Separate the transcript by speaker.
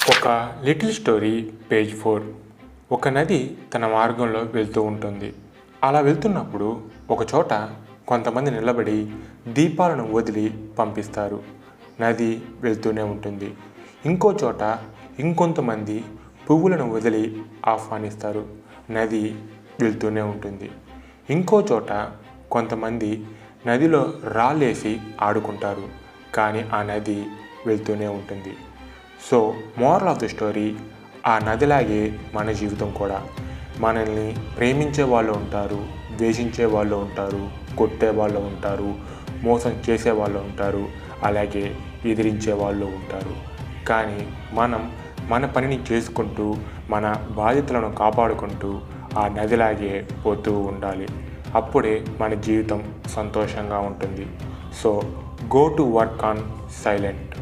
Speaker 1: ఒక little story page 4. ఒక నది తన మార్గంలో వెళ్తూ ఉంటుంది. అలా వెళ్తున్నప్పుడు ఒకచోట కొంతమంది నిలబడి దీపాలను వదిలి పంపిస్తారు. నది వెళ్తూనే ఉంటుంది. ఇంకో చోట ఇంకొంతమంది పువ్వులను వదిలి ఆహ్వానిస్తారు. నది వెళ్తూనే ఉంటుంది. ఇంకో చోట కొంతమంది నదిలో రాళ్ళేసి ఆడుకుంటారు. కానీ ఆ నది వెళ్తూనే ఉంటుంది. So moral of the story, ఆ నదిలాగే మన జీవితం కూడా. మనల్ని ప్రేమించే వాళ్ళు ఉంటారు, ద్వేషించే వాళ్ళు ఉంటారు, కొట్టే వాళ్ళు ఉంటారు, మోసం చేసే వాళ్ళు ఉంటారు, అలాగే ఎదిరించే వాళ్ళు ఉంటారు. కానీ మనం మన పనిని చేసుకుంటూ మన బాధ్యతలను కాపాడుకుంటూ ఆ నదిలాగే పోతూ ఉండాలి. అప్పుడే మన జీవితం సంతోషంగా ఉంటుంది. So go to work on silent.